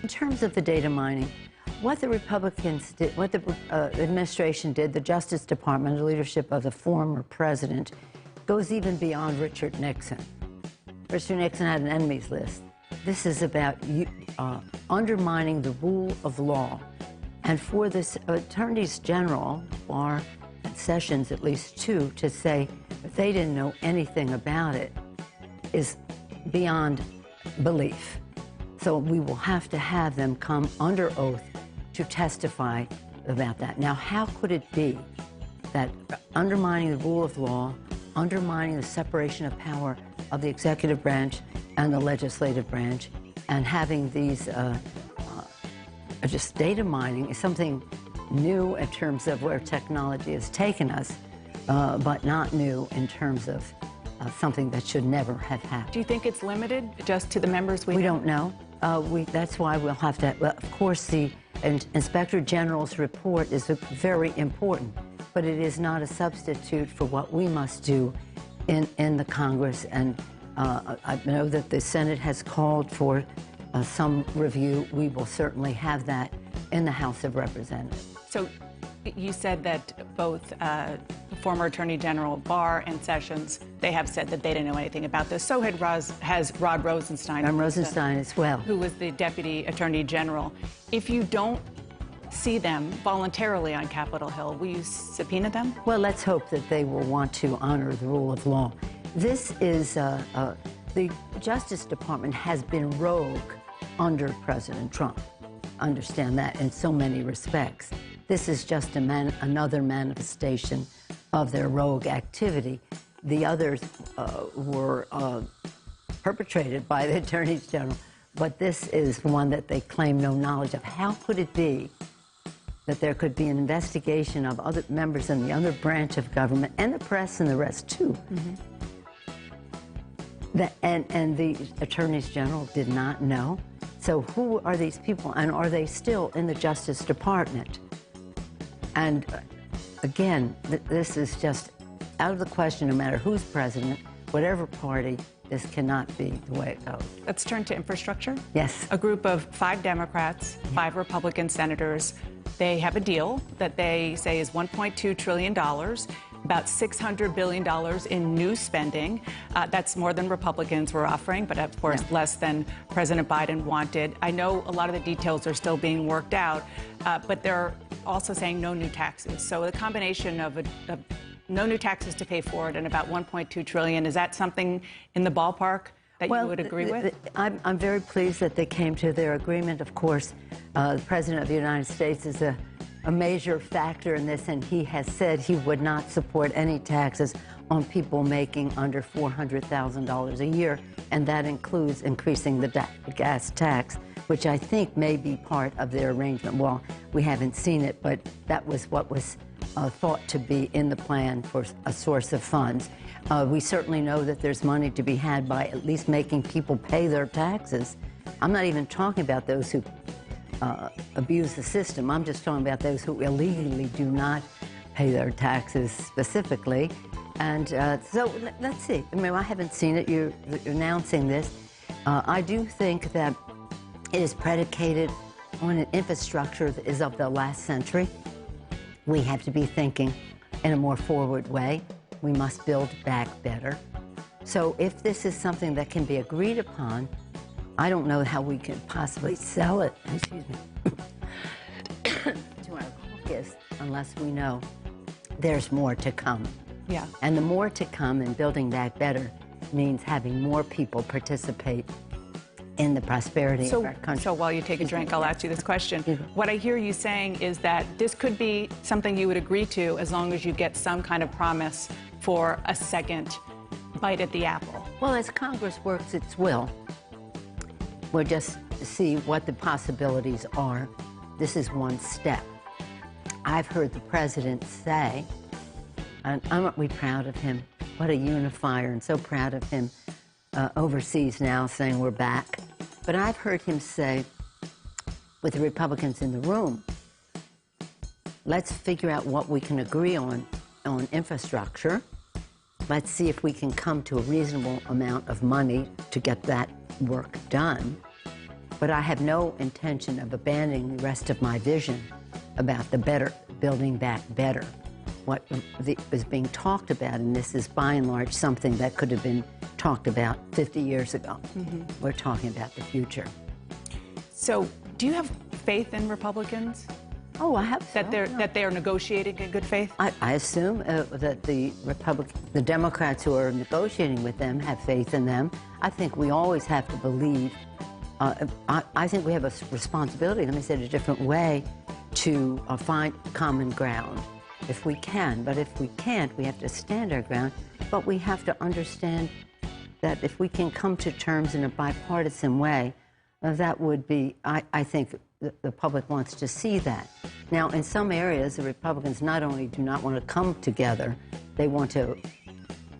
In terms of the data mining, what the Republicans did, what the administration did, the Justice Department, the leadership of the former president, goes even beyond Richard Nixon. Richard Nixon had an enemies list. This is about undermining the rule of law. And for this attorneys general, Barr and Sessions, at least two, to say that they didn't know anything about it is beyond belief. So we will have to have them come under oath to testify about that. Now, how could it be that undermining the rule of law, undermining the separation of power of the executive branch and the legislative branch, and having these just data mining is something new in terms of where technology has taken us, but not new in terms of something that should never have happened. Do you think it's limited just to the members we don't know. That's why we'll have to, well, of course, the Inspector General's report is very important, but it is not a substitute for what we must do in the Congress. And I know that the Senate has called for some review. We will certainly have that in the House of Representatives. So you said that both former Attorney General Barr and Sessions, they have said that they didn't know anything about this. So has Rod Rosenstein. And Rosenstein as well. Who was the Deputy Attorney General. If you don't see them voluntarily on Capitol Hill, will you subpoena them? Well, let's hope that they will want to honor the rule of law. This is, the Justice Department has been rogue under President Trump. Understand that in so many respects. This is just another manifestation of their rogue activity. The others were perpetrated by the attorneys general, but this is one that they claim no knowledge of. How could it be that there could be an investigation of other members in the other branch of government and the press and the rest too? And the attorneys general did not know. So who are these people, and are they still in the Justice Department? And again, this is just out of the question. No matter who's president, whatever party, this cannot be the way it goes. Let's turn to infrastructure. Yes. A group of 5 Democrats, 5 Republican senators, they have a deal that they say is $1.2 trillion, about $600 billion in new spending. That's more than Republicans were offering, but of course less than President Biden wanted. I know a lot of the details are still being worked out, but they're also saying no new taxes. So the combination of no new taxes to pay for it and about $1.2 trillion, is that something in the ballpark that you would agree with? I'm very pleased that they came to their agreement. Of course, the President of the United States is a major factor in this, and he has said he would not support any taxes on people making under $400,000 a year, and that includes increasing the gas tax, which I think may be part of their arrangement. Well, we haven't seen it, but that was what was thought to be in the plan for a source of funds. We certainly know that there's money to be had by at least making people pay their taxes. I'm not even talking about those who abuse the system. I'm just talking about those who illegally do not pay their taxes specifically. And so let's see. I mean, I haven't seen it. You're announcing this. I do think that it is predicated on an infrastructure that is of the last century. We have to be thinking in a more forward way. We must build back better. So if this is something that can be agreed upon, I don't know how we can possibly sell it, excuse me, to our caucus unless we know there's more to come. Yeah. And the more to come in building back better means having more people participate in the prosperity of our country. So while you take a drink, I'll ask you this question. What I hear you saying is that this could be something you would agree to as long as you get some kind of promise for a second bite at the apple. Well, as Congress works its will, we'll just see what the possibilities are. This is one step. I've heard the president say, and aren't we proud of him? What a unifier, and so proud of him overseas now, saying we're back. But I've heard him say, with the Republicans in the room, let's figure out what we can agree on infrastructure. Let's see if we can come to a reasonable amount of money to get that work done. But I have no intention of abandoning the rest of my vision about the better, building back better. What is being talked about, and this is by and large something that could have been talked about 50 years ago. We're talking about the future. So, do you have faith in Republicans? Oh, I have. That they are negotiating in good faith? I assume that the Democrats who are negotiating with them have faith in them. I think we always have to believe. I think we have a responsibility, let me say it a different way, to find common ground if we can. But if we can't, we have to stand our ground. But we have to understand that if we can come to terms in a bipartisan way, that would be, I think, the public wants to see that. Now, in some areas, the Republicans not only do not want to come together, they want to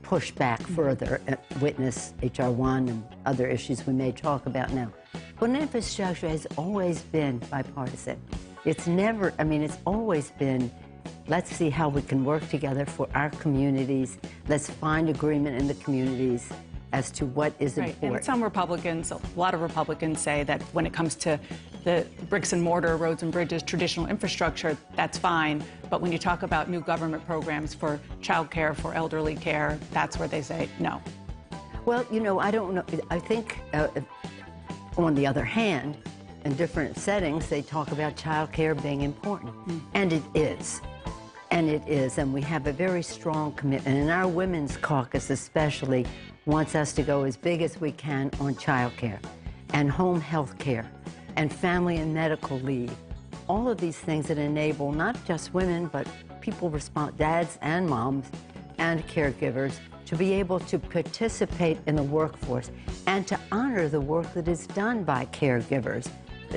push back further, witness H.R. 1 and other issues we may talk about now. But infrastructure has always been bipartisan. It's never, it's always been, let's see how we can work together for our communities. Let's find agreement in the communities as to what is important. And some Republicans, a lot of Republicans say that when it comes to the bricks and mortar, roads and bridges, traditional infrastructure, that's fine. But when you talk about new government programs for child care, for elderly care, that's where they say no. Well, I don't know. I think, on the other hand, in different settings, they talk about child care being important. And it is. And it is. And we have a very strong commitment. And our Women's Caucus especially wants us to go as big as we can on child care and home health care and family and medical leave. All of these things that enable not just women, but people, dads and moms and caregivers, to be able to participate in the workforce and to honor the work that is done by caregivers,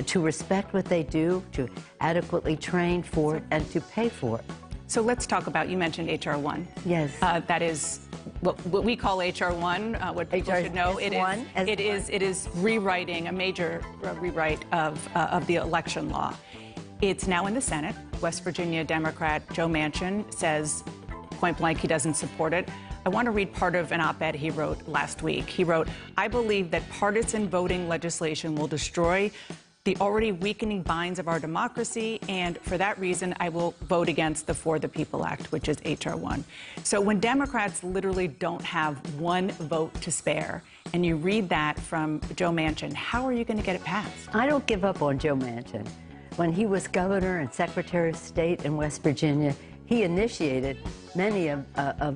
to respect what they do, to adequately train for it, and to pay for it. So let's talk about, you mentioned H.R. 1. Yes. That is what we call H.R. 1, what people should know. It is rewriting, a major rewrite of the election law. It's now in the Senate. West Virginia Democrat Joe Manchin says point blank he doesn't support it. I want to read part of an op-ed he wrote last week. He wrote, "I believe that partisan voting legislation will destroy the already weakening binds of our democracy, and for that reason, I will vote against the For the People Act, which is H.R. 1. So when Democrats literally don't have one vote to spare, and you read that from Joe Manchin, how are you going to get it passed? I don't give up on Joe Manchin. When he was governor and Secretary of State in West Virginia, he initiated many of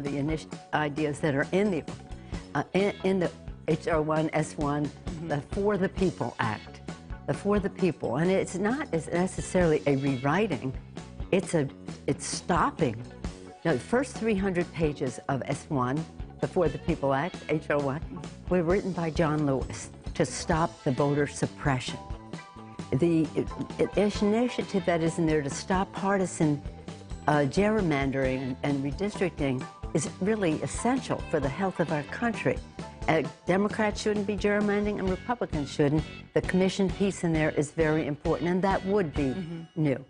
the ideas that are in the H.R. 1, S1, the For the People Act. For the people, and it's not necessarily a rewriting, it's stopping. Now, the first 300 pages of S1, the For the People Act, H.R. 1, were written by John Lewis to stop the voter suppression. The initiative that is in there to stop partisan gerrymandering and redistricting is really essential for the health of our country. Democrats shouldn't be gerrymandering and Republicans shouldn't. The commission piece in there is very important, and that would be new.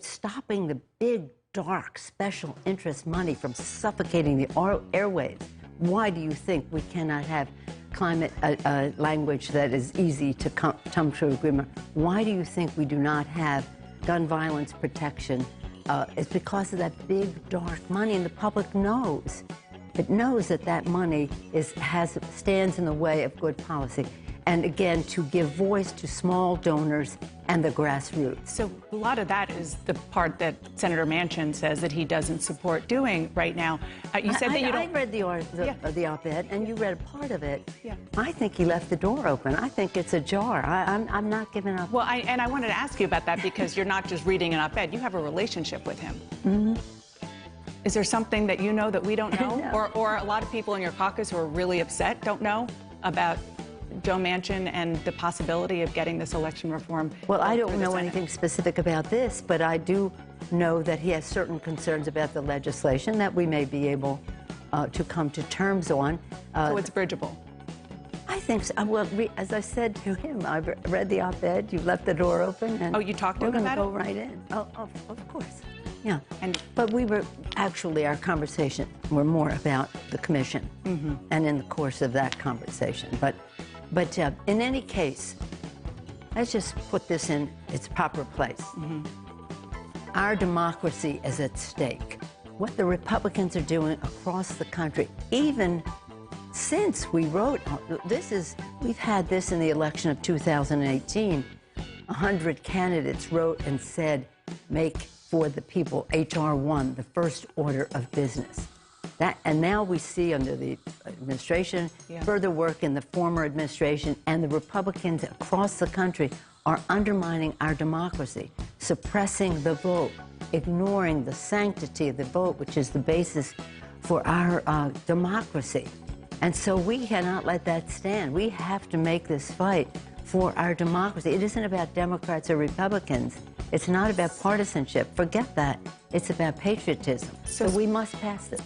Stopping the big, dark, special interest money from suffocating the airwaves. Why do you think we cannot have climate language that is easy to come to agreement? Why do you think we do not have gun violence protection? It's because of that big, dark money, and the public knows. It knows that that money stands in the way of good policy. And again, to give voice to small donors and the grassroots. So a lot of that is the part that Senator Manchin says that he doesn't support doing right now. You said that you don't... I read the op-ed, and you read a part of it. Yeah. I think he left the door open. I think it's ajar. I'm not giving up. Well, I wanted to ask you about that because you're not just reading an op-ed. You have a relationship with him. Is there something that you know that we don't know? No. Or a lot of people in your caucus who are really upset don't know about Joe Manchin and the possibility of getting this election reform? Well, I don't know anything specific about this, but I do know that he has certain concerns about the legislation that we may be able to come to terms on. So it's bridgeable? I think so. Well, as I said to him, I read the op-ed, you left the door open. And you talked to him about it? we're going to go right in. Oh, of course. Yeah, but we were actually, our conversation were more about the commission, and in the course of that conversation. But in any case, let's just put this in its proper place. Our democracy is at stake. What the Republicans are doing across the country, even since we wrote, we've had this in the election of 2018. 100 candidates wrote and said, make for the people H.R. 1 the first order of business. And now we see under the administration, further work in the former administration, and the Republicans across the country are undermining our democracy, suppressing the vote, ignoring the sanctity of the vote, which is the basis for our democracy. And so we cannot let that stand. We have to make this fight for our democracy. It isn't about Democrats or Republicans. It's not about partisanship. Forget that. It's about patriotism. So we must pass it.